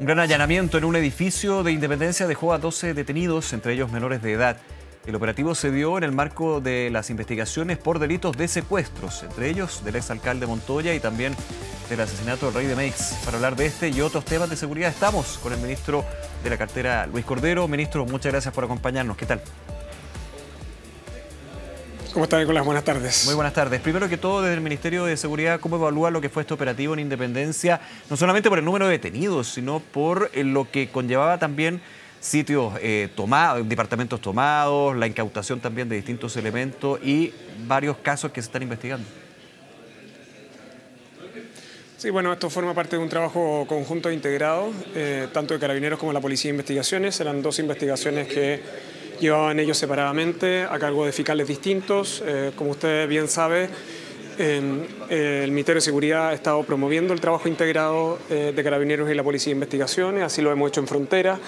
Un gran allanamiento en un edificio de Independencia dejó a 12 detenidos, entre ellos menores de edad. El operativo se dio en el marco de las investigaciones por delitos de secuestros, entre ellos del exalcalde Montoya y también del asesinato del rey de Meix. Para hablar de este y otros temas de seguridad estamos con el ministro de la cartera, Luis Cordero. Ministro, muchas gracias por acompañarnos. ¿Qué tal? ¿Cómo está, Nicolás? Buenas tardes. Muy buenas tardes. Primero que todo, desde el Ministerio de Seguridad, ¿cómo evalúa lo que fue este operativo en Independencia? No solamente por el número de detenidos, sino por lo que conllevaba también sitios tomados, departamentos tomados, la incautación también de distintos elementos y varios casos que se están investigando. Sí, bueno, esto forma parte de un trabajo conjunto e integrado, tanto de Carabineros como de la Policía de Investigaciones. Eran dos investigaciones que llevaban ellos separadamente a cargo de fiscales distintos. Como usted bien sabe, el Ministerio de Seguridad ha estado promoviendo el trabajo integrado de Carabineros y la Policía de Investigaciones, así lo hemos hecho en frontera,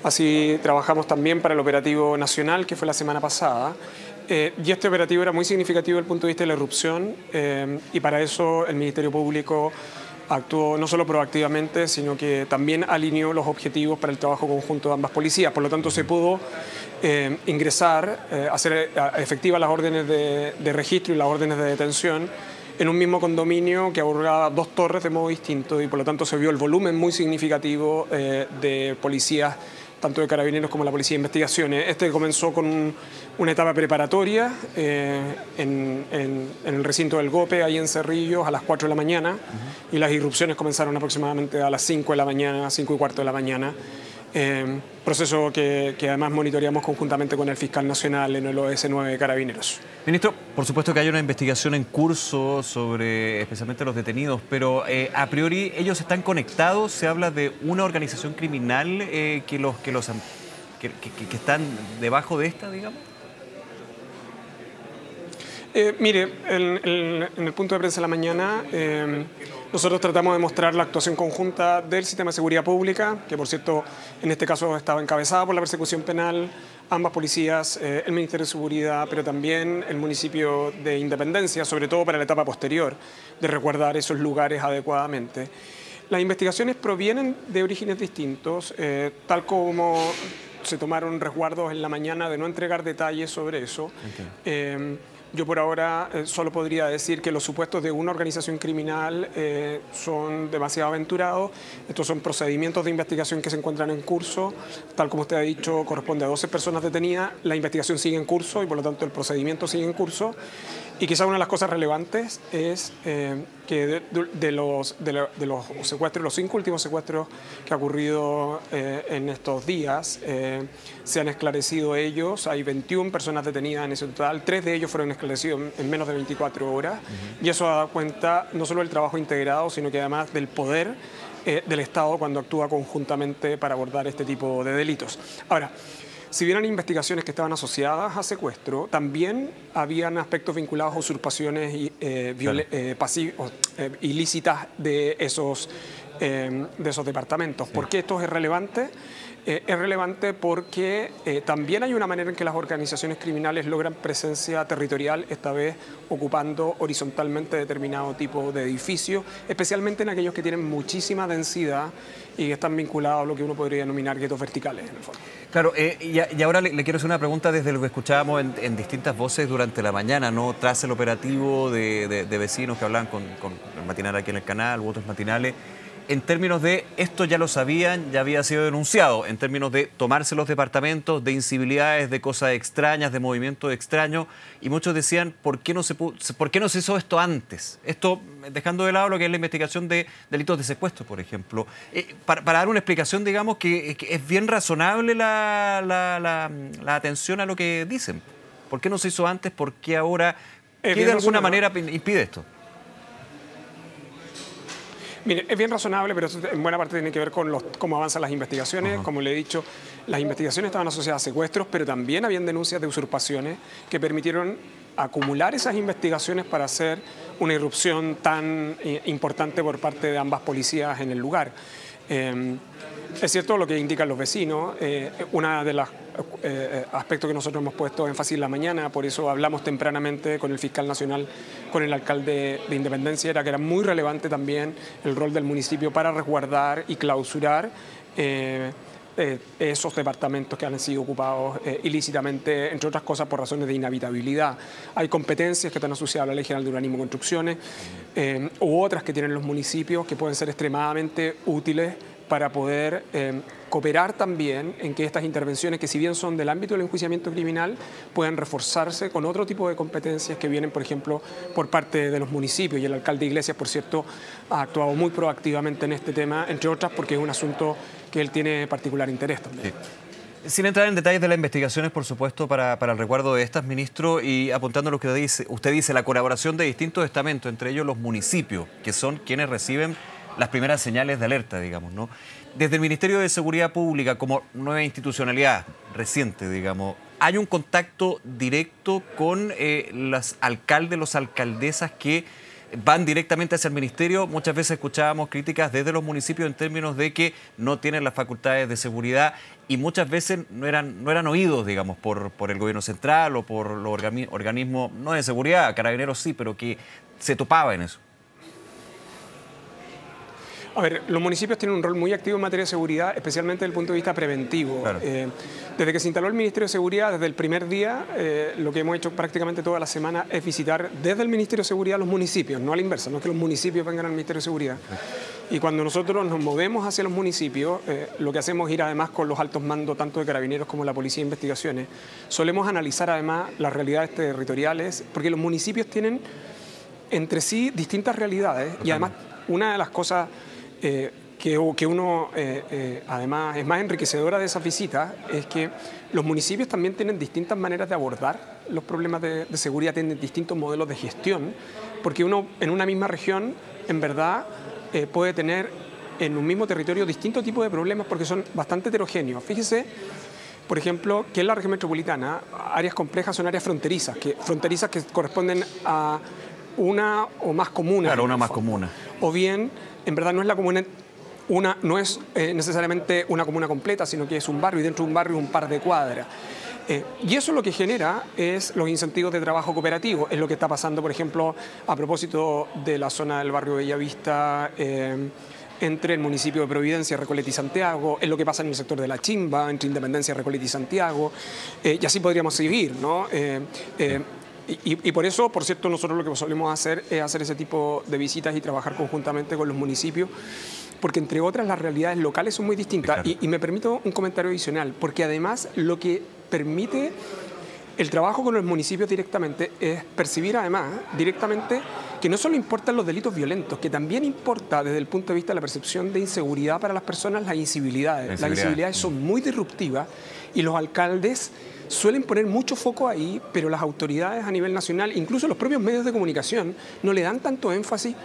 así trabajamos también para el operativo nacional que fue la semana pasada. Y este operativo era muy significativo desde el punto de vista de la irrupción y para eso el Ministerio Público actuó no solo proactivamente, sino que también alineó los objetivos para el trabajo conjunto de ambas policías. Por lo tanto, se pudo ingresar, hacer efectivas las órdenes de registro y las órdenes de detención en un mismo condominio que abordaba dos torres de modo distinto y por lo tanto se vio el volumen muy significativo de policías, tanto de Carabineros como la Policía de Investigaciones. Este comenzó con una etapa preparatoria en el recinto del GOPE, ahí en Cerrillos, a las 4 de la mañana, y las irrupciones comenzaron aproximadamente a las 5 de la mañana, 5 y cuarto de la mañana. Proceso que además monitoreamos conjuntamente con el fiscal nacional en el OS9 de Carabineros. Ministro, por supuesto que hay una investigación en curso sobre especialmente los detenidos, pero a priori ellos están conectados. Se habla de una organización criminal que están debajo de esta, digamos. Mire, en el punto de prensa de la mañana nosotros tratamos de mostrar la actuación conjunta del Sistema de Seguridad Pública, que por cierto en este caso estaba encabezada por la persecución penal, ambas policías, el Ministerio de Seguridad, pero también el municipio de Independencia, sobre todo para la etapa posterior, de resguardar esos lugares adecuadamente. Las investigaciones provienen de orígenes distintos, tal como se tomaron resguardos en la mañana de no entregar detalles sobre eso. Yo por ahora solo podría decir que los supuestos de una organización criminal son demasiado aventurados. Estos son procedimientos de investigación que se encuentran en curso. Tal como usted ha dicho, corresponde a 12 personas detenidas. La investigación sigue en curso y por lo tanto el procedimiento sigue en curso. Y quizá una de las cosas relevantes es que de los secuestros, los 5 últimos secuestros que ha ocurrido en estos días, se han esclarecido ellos. Hay 21 personas detenidas en ese total, 3 de ellos fueron esclarecidos en menos de 24 horas. Y eso da cuenta no solo del trabajo integrado, sino que además del poder del Estado cuando actúa conjuntamente para abordar este tipo de delitos. Ahora, si bien eran investigaciones que estaban asociadas a secuestro, también habían aspectos vinculados a usurpaciones ilícitas de esos departamentos. ¿Por qué esto es relevante? Es relevante porque también hay una manera en que las organizaciones criminales logran presencia territorial, esta vez ocupando horizontalmente determinado tipo de edificio, especialmente en aquellos que tienen muchísima densidad y que están vinculados a lo que uno podría denominar guetos verticales, en el fondo. Claro, y ahora le quiero hacer una pregunta desde lo que escuchábamos en distintas voces durante la mañana, ¿no? Tras el operativo de vecinos que hablaban con el matinal aquí en el canal u otros matinales. En términos de esto ya lo sabían, ya había sido denunciado, en términos de tomarse los departamentos, de incivilidades, de cosas extrañas, de movimientos extraños, y muchos decían, ¿por qué no se hizo esto antes? Esto dejando de lado lo que es la investigación de delitos de secuestro, por ejemplo. Para dar una explicación, digamos, que es bien razonable la atención a lo que dicen. ¿Por qué no se hizo antes? ¿Por qué ahora? ¿Qué de alguna manera impide esto? Mire, es bien razonable, pero eso en buena parte tiene que ver con cómo avanzan las investigaciones. Como le he dicho, las investigaciones estaban asociadas a secuestros, pero también habían denuncias de usurpaciones que permitieron acumular esas investigaciones para hacer una irrupción tan importante por parte de ambas policías en el lugar. Es cierto lo que indican los vecinos. Una de las aspectos que nosotros hemos puesto énfasis en la mañana, por eso hablamos tempranamente con el fiscal nacional, con el alcalde de Independencia, era que era muy relevante también el rol del municipio para resguardar y clausurar esos departamentos que han sido ocupados ilícitamente, entre otras cosas por razones de inhabitabilidad. Hay competencias que están asociadas a la Ley General de Urbanismo y Construcciones u otras que tienen los municipios que pueden ser extremadamente útiles para poder cooperar también en que estas intervenciones, que si bien son del ámbito del enjuiciamiento criminal, puedan reforzarse con otro tipo de competencias que vienen, por ejemplo, por parte de los municipios. Y el alcalde Iglesias, por cierto, ha actuado muy proactivamente en este tema, entre otras porque es un asunto que él tiene particular interés también. Sí. Sin entrar en detalles de las investigaciones, por supuesto, para el recuerdo de estas, ministro, y apuntando a lo que usted dice, la colaboración de distintos estamentos, entre ellos los municipios, que son quienes reciben las primeras señales de alerta, digamos, ¿no? Desde el Ministerio de Seguridad Pública, como nueva institucionalidad reciente, digamos, ¿hay un contacto directo con los alcaldes, las alcaldesas que van directamente hacia el Ministerio? Muchas veces escuchábamos críticas desde los municipios en términos de que no tienen las facultades de seguridad y muchas veces no eran oídos, digamos, por el gobierno central o por los organismos, no de seguridad, carabineros sí, pero que se topaba en eso. A ver, los municipios tienen un rol muy activo en materia de seguridad, especialmente desde el punto de vista preventivo. Claro. Desde que se instaló el Ministerio de Seguridad, desde el primer día, lo que hemos hecho prácticamente toda la semana es visitar desde el Ministerio de Seguridad los municipios, no a la inversa, no es que los municipios vengan al Ministerio de Seguridad. Y cuando nosotros nos movemos hacia los municipios, lo que hacemos es ir además con los altos mandos, tanto de Carabineros como la Policía de Investigaciones. Solemos analizar además las realidades territoriales, porque los municipios tienen entre sí distintas realidades. Y además, una de las cosas que uno, además, es más enriquecedora de esas visitas, es que los municipios también tienen distintas maneras de abordar los problemas de seguridad, tienen distintos modelos de gestión, porque uno en una misma región, en verdad, puede tener en un mismo territorio distintos tipos de problemas porque son bastante heterogéneos. Fíjese, por ejemplo, que en la región metropolitana, áreas complejas son áreas fronterizas que corresponden a una o más comunas. Claro, una más comuna. O bien, en verdad no es la comuna, no es necesariamente una comuna completa, sino que es un barrio y dentro de un barrio un par de cuadras. Y eso lo que genera es los incentivos de trabajo cooperativo. Es lo que está pasando, por ejemplo, a propósito de la zona del barrio Bellavista, entre el municipio de Providencia, Recoleta y Santiago, es lo que pasa en el sector de La Chimba, entre Independencia, Recoleta y Santiago, y así podríamos seguir, ¿no? Y por eso, por cierto, nosotros lo que solemos hacer es hacer ese tipo de visitas y trabajar conjuntamente con los municipios, porque entre otras las realidades locales son muy distintas. Claro. Y me permito un comentario adicional, porque además lo que permite el trabajo con los municipios directamente es percibir además directamente que no solo importan los delitos violentos, que también importa desde el punto de vista de la percepción de inseguridad para las personas las incivilidades. Las incivilidades son muy disruptivas y los alcaldes suelen poner mucho foco ahí, pero las autoridades a nivel nacional, incluso los propios medios de comunicación, no le dan tanto énfasis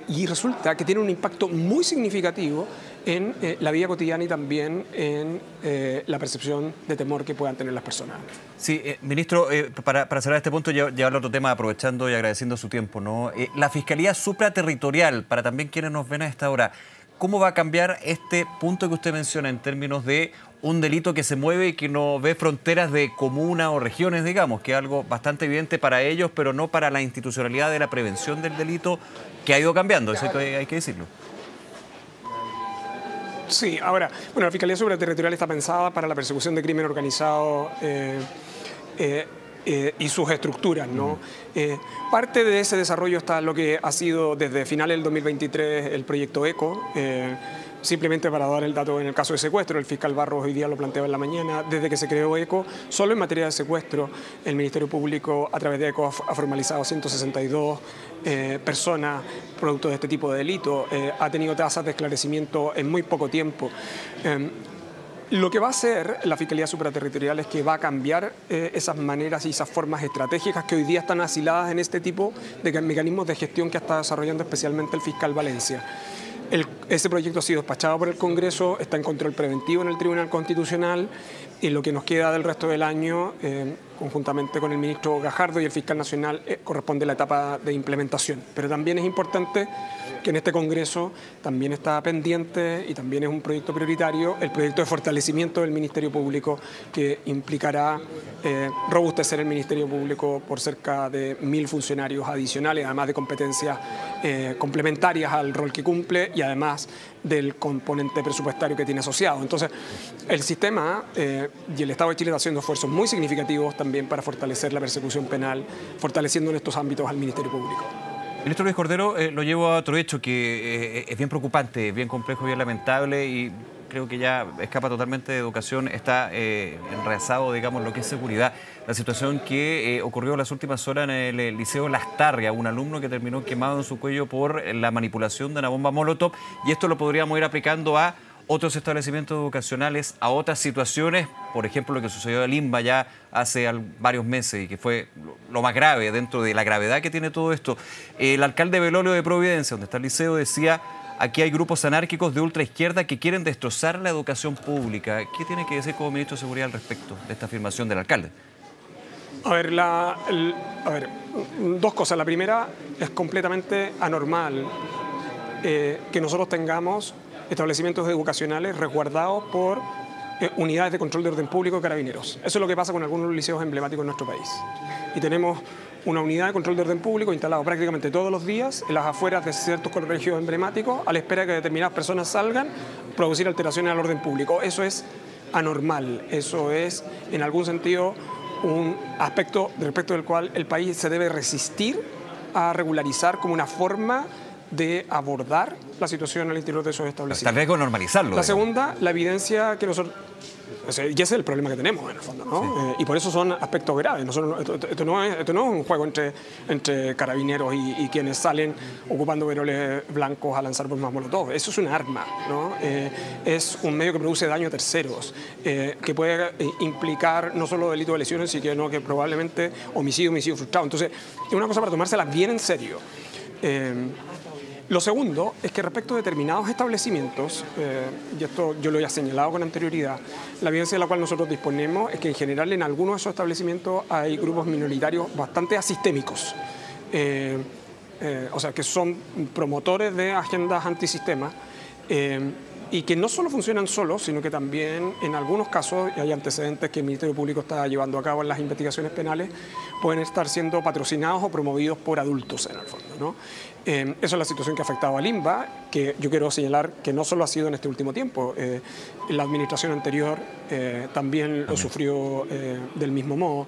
y resulta que tiene un impacto muy significativo en la vida cotidiana y también en la percepción de temor que puedan tener las personas. Sí, ministro, para cerrar este punto, llevar otro tema, aprovechando y agradeciendo su tiempo, ¿no? La Fiscalía Supraterritorial, para también quienes nos ven a esta hora, ¿cómo va a cambiar este punto que usted menciona en términos de un delito que se mueve y que no ve fronteras de comuna o regiones, digamos, que es algo bastante evidente para ellos, pero no para la institucionalidad de la prevención del delito, que ha ido cambiando, eso hay que decirlo? Sí, ahora, bueno, la Fiscalía Supraterritorial está pensada para la persecución de crimen organizado y sus estructuras, ¿no? Parte de ese desarrollo está lo que ha sido desde finales del 2023 el proyecto ECO. Simplemente para dar el dato, en el caso de secuestro, el fiscal Barros hoy día lo planteaba en la mañana, desde que se creó ECO, solo en materia de secuestro, el Ministerio Público a través de ECO ha formalizado 162 personas producto de este tipo de delito, ha tenido tasas de esclarecimiento en muy poco tiempo. Lo que va a hacer la Fiscalía Supraterritorial es que va a cambiar esas maneras y esas formas estratégicas que hoy día están asiladas en este tipo de mecanismos de gestión que está desarrollando especialmente el fiscal Valencia. Ese proyecto ha sido despachado por el Congreso, está en control preventivo en el Tribunal Constitucional Y lo que nos queda del resto del año, conjuntamente con el ministro Gajardo y el fiscal nacional, corresponde a la etapa de implementación. Pero también es importante que en este Congreso también está pendiente y también es un proyecto prioritario el proyecto de fortalecimiento del Ministerio Público, que implicará robustecer el Ministerio Público por cerca de 1.000 funcionarios adicionales, además de competencias complementarias al rol que cumple y además del componente presupuestario que tiene asociado. Entonces, el sistema y el Estado de Chile está haciendo esfuerzos muy significativos también para fortalecer la persecución penal, fortaleciendo en estos ámbitos al Ministerio Público. Ministro Luis Cordero, lo llevo a otro hecho que es bien preocupante, bien complejo, bien lamentable y creo que ya escapa totalmente de educación, está enraizado, digamos, lo que es seguridad. La situación que ocurrió en las últimas horas en el Liceo Lastarria, un alumno que terminó quemado en su cuello por la manipulación de una bomba Molotov, y esto lo podríamos ir aplicando a otros establecimientos educacionales, a otras situaciones, por ejemplo, lo que sucedió en Limba ya hace varios meses y que fue lo más grave dentro de la gravedad que tiene todo esto. El alcalde Belolio de Providencia, donde está el liceo, decía: aquí hay grupos anárquicos de ultraizquierda que quieren destrozar la educación pública. ¿Qué tiene que decir como ministro de Seguridad al respecto de esta afirmación del alcalde? A ver, dos cosas. La primera, es completamente anormal que nosotros tengamos establecimientos educacionales resguardados por unidades de control de orden público de carabineros. Eso es lo que pasa con algunos liceos emblemáticos en nuestro país. Y tenemos una unidad de control de orden público instalada prácticamente todos los días en las afueras de ciertos colegios emblemáticos a la espera de que determinadas personas salgan a producir alteraciones al orden público. Eso es anormal, eso es en algún sentido un aspecto respecto del cual el país se debe resistir a regularizar como una forma de abordar la situación al interior de esos establecimientos. Tal vez con normalizarlo. La segunda, la evidencia que nosotros... Y ese es el problema que tenemos, en el fondo, ¿no? Sí. Y por eso son aspectos graves. Esto no es un juego entre carabineros y quienes salen ocupando veroles blancos a lanzar bombas molotov. Eso es un arma, ¿no? Es un medio que produce daño a terceros, que puede implicar no solo delito de lesiones, sino que probablemente homicidio frustrado. Entonces, es una cosa para tomársela bien en serio. Lo segundo es que respecto a determinados establecimientos, y esto yo lo he señalado con anterioridad, la evidencia de la cual nosotros disponemos es que en general en algunos de esos establecimientos hay grupos minoritarios bastante asistémicos, o sea, que son promotores de agendas antisistema, y que no solo funcionan solos, sino que también en algunos casos, y hay antecedentes que el Ministerio Público está llevando a cabo en las investigaciones penales, pueden estar siendo patrocinados o promovidos por adultos en el fondo, ¿no? Esa es la situación que ha afectado a Limba, que yo quiero señalar que no solo ha sido en este último tiempo, la administración anterior también lo sufrió del mismo modo.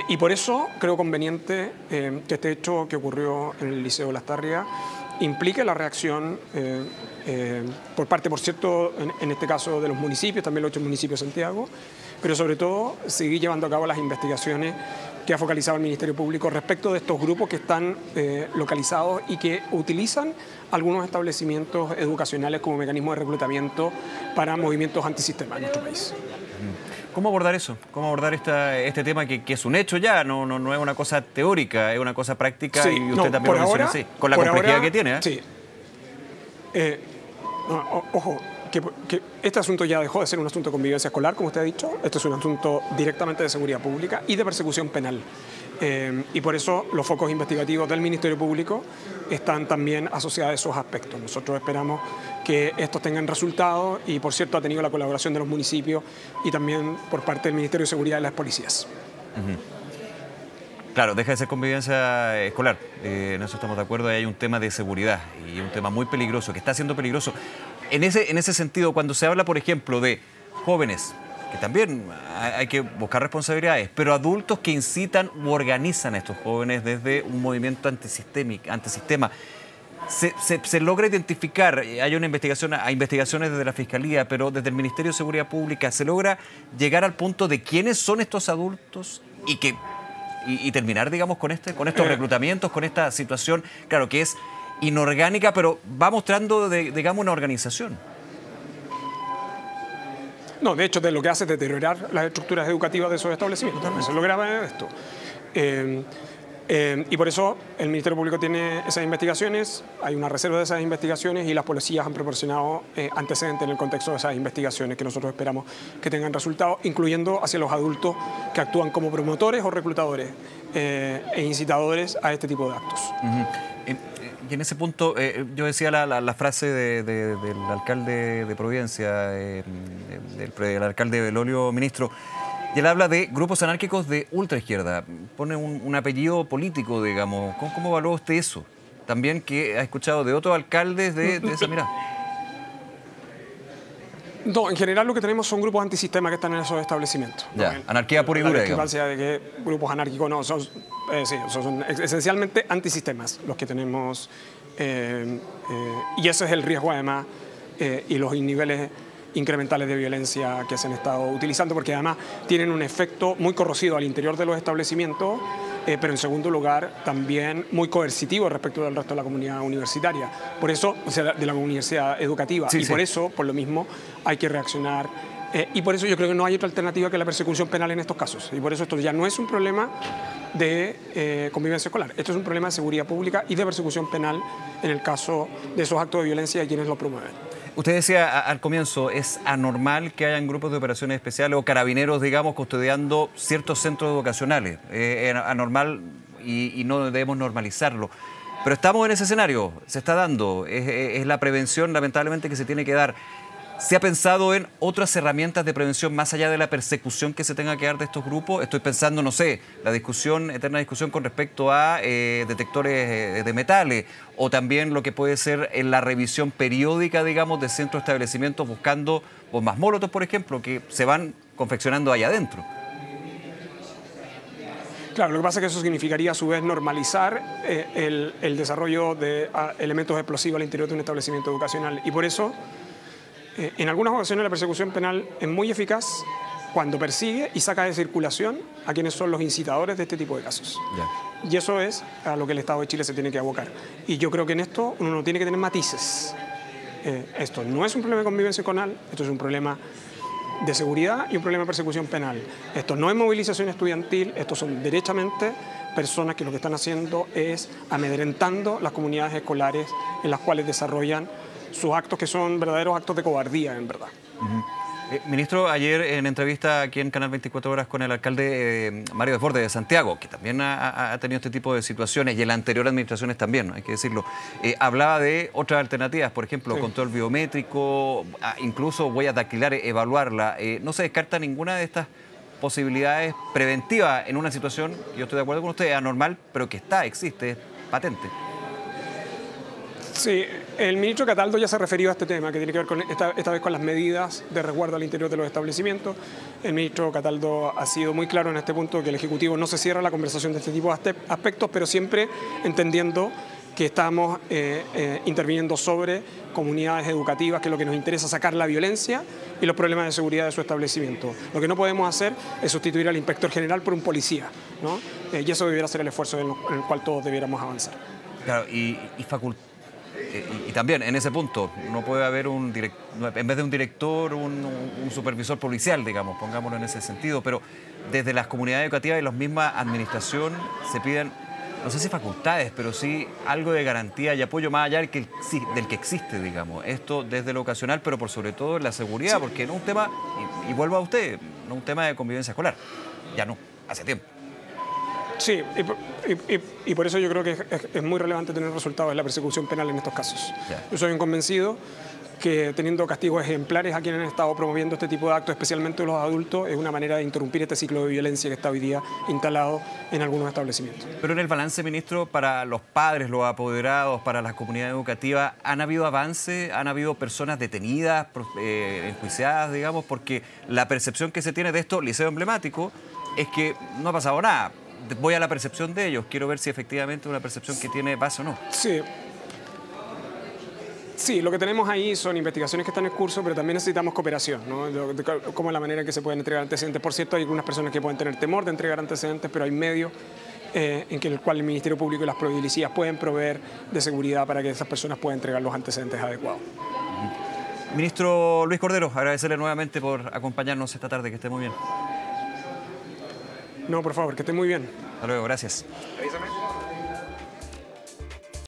Y por eso creo conveniente que este hecho que ocurrió en el Liceo Lastarria implique la reacción por parte, por cierto, en este caso de los municipios, también los 8 municipios de Santiago, pero sobre todo seguir llevando a cabo las investigaciones que ha focalizado el Ministerio Público respecto de estos grupos que están localizados y que utilizan algunos establecimientos educacionales como mecanismo de reclutamiento para movimientos antisistema en nuestro país. ¿Cómo abordar eso? ¿Cómo abordar este tema que es un hecho ya? No es una cosa teórica, es una cosa práctica, sí, y usted también lo menciona así, con la complejidad que tiene. Sí. Ojo, que este asunto ya dejó de ser un asunto de convivencia escolar, como usted ha dicho. Este es un asunto directamente de seguridad pública y de persecución penal. Y por eso los focos investigativos del Ministerio Público están también asociados a esos aspectos. Nosotros esperamos que estos tengan resultados y, por cierto, ha tenido la colaboración de los municipios y también por parte del Ministerio de Seguridad y las policías. Claro, deja de ser convivencia escolar, en eso estamos de acuerdo, hay un tema de seguridad y un tema muy peligroso, que está siendo peligroso. En ese sentido, cuando se habla, por ejemplo, de jóvenes, que también hay que buscar responsabilidades, pero adultos que incitan u organizan a estos jóvenes desde un movimiento antisistema, se logra identificar, hay una investigación, hay investigaciones desde la Fiscalía, pero desde el Ministerio de Seguridad Pública, ¿se logra llegar al punto de quiénes son estos adultos y terminar, digamos, con estos reclutamientos, con esta situación, claro, que es inorgánica, pero va mostrando, digamos, una organización? No, de hecho, lo que hace es deteriorar las estructuras educativas de esos establecimientos. Eso es lo grave de esto. Y por eso el Ministerio Público tiene esas investigaciones, hay una reserva de esas investigaciones y las policías han proporcionado antecedentes en el contexto de esas investigaciones que nosotros esperamos que tengan resultados, incluyendo hacia los adultos que actúan como promotores o reclutadores e incitadores a este tipo de actos. Y en ese punto, yo decía la frase del alcalde de Providencia, del alcalde Belolio, ministro, y él habla de grupos anárquicos de ultraizquierda. Pone un apellido político, digamos. ¿Cómo evalúa usted eso? También que ha escuchado de otros alcaldes de esa mirada. No, en general lo que tenemos son grupos antisistema que están en esos establecimientos. Ya, ¿no? anarquía pura y dura, digamos. La de que grupos anárquicos no, son esencialmente antisistemas los que tenemos. Y ese es el riesgo además y los niveles incrementales de violencia que se han estado utilizando, porque además tienen un efecto muy corrosivo al interior de los establecimientos, pero en segundo lugar también muy coercitivo respecto del resto de la comunidad universitaria. Por eso, o sea, de la universidad educativa. Sí, por eso, por lo mismo, hay que reaccionar. Y por eso yo creo que no hay otra alternativa que la persecución penal en estos casos. Y por eso esto ya no es un problema de convivencia escolar. Esto es un problema de seguridad pública y de persecución penal en el caso de esos actos de violencia y quienes lo promueven. Usted decía al comienzo, ¿es anormal que hayan grupos de operaciones especiales o carabineros, digamos, custodiando ciertos centros educacionales? Es anormal y no debemos normalizarlo. Pero estamos en ese escenario, se está dando, es la prevención lamentablemente que se tiene que dar. ¿Se ha pensado en otras herramientas de prevención más allá de la persecución que se tenga que dar de estos grupos? Estoy pensando, no sé, la eterna discusión con respecto a detectores de metales o también lo que puede ser en la revisión periódica, digamos, de centros de establecimientos buscando bombas molotov, por ejemplo, que se van confeccionando ahí adentro. Claro, lo que pasa es que eso significaría a su vez normalizar el desarrollo de elementos explosivos al interior de un establecimiento educacional y por eso en algunas ocasiones la persecución penal es muy eficaz cuando persigue y saca de circulación a quienes son los incitadores de este tipo de casos. Yeah. Y eso es a lo que el Estado de Chile se tiene que abocar. Y yo creo que en esto uno no tiene que tener matices. Esto no es un problema de convivencia escolar, esto es un problema de seguridad y un problema de persecución penal. Esto no es movilización estudiantil, esto son derechamente personas que lo que están haciendo es amedrentando las comunidades escolares en las cuales desarrollan sus actos que son verdaderos actos de cobardía, en verdad. Ministro, ayer en entrevista aquí en Canal 24 Horas con el alcalde Mario Desbordes de Santiago, que también ha tenido este tipo de situaciones y en las anteriores administraciones también, hay que decirlo, hablaba de otras alternativas, por ejemplo, control biométrico, incluso huellas dactilares, evaluarla. No se descarta ninguna de estas posibilidades preventivas en una situación, yo estoy de acuerdo con usted, anormal, pero que existe, es patente. Sí, el ministro Cataldo ya se refirió a este tema, que tiene que ver con esta vez con las medidas de resguardo al interior de los establecimientos. El ministro Cataldo ha sido muy claro en este punto que el Ejecutivo no se cierra a la conversación de este tipo de aspectos, pero siempre entendiendo que estamos interviniendo sobre comunidades educativas, que es lo que nos interesa, sacar la violencia y los problemas de seguridad de su establecimiento. Lo que no podemos hacer es sustituir al inspector general por un policía, ¿no? Y eso debiera ser el esfuerzo en el cual todos debiéramos avanzar. Claro, y también en ese punto no puede haber en vez de un director, un supervisor policial, digamos, pongámoslo en ese sentido, pero desde las comunidades educativas y la misma administración se piden, no sé si facultades, pero sí algo de garantía y apoyo más allá del que existe, digamos. Esto desde lo ocasional, pero por sobre todo en la seguridad, porque no es un tema, y vuelvo a usted, no es un tema de convivencia escolar, ya no, hace tiempo. Sí, y por eso yo creo que es muy relevante tener resultados en la persecución penal en estos casos. Yo soy un convencido que teniendo castigos ejemplares a quienes han estado promoviendo este tipo de actos, especialmente los adultos, es una manera de interrumpir este ciclo de violencia que está hoy día instalado en algunos establecimientos. Pero en el balance, ministro, para los padres, los apoderados, para las comunidades educativas, ¿han habido avances? ¿Han habido personas detenidas, enjuiciadas, digamos? Porque la percepción que se tiene de esto, liceo emblemático, es que no ha pasado nada. Voy a la percepción de ellos, quiero ver si efectivamente es una percepción que tiene base o no. Sí, lo que tenemos ahí son investigaciones que están en curso, pero también necesitamos cooperación, ¿no? Como la manera en que se pueden entregar antecedentes. Por cierto, hay algunas personas que pueden tener temor de entregar antecedentes, pero hay medios en el cual el Ministerio Público y las policías pueden proveer de seguridad para que esas personas puedan entregar los antecedentes adecuados. Ministro Luis Cordero, agradecerle nuevamente por acompañarnos esta tarde, que esté muy bien. No, por favor, que esté muy bien. Hasta luego, gracias. Avísame.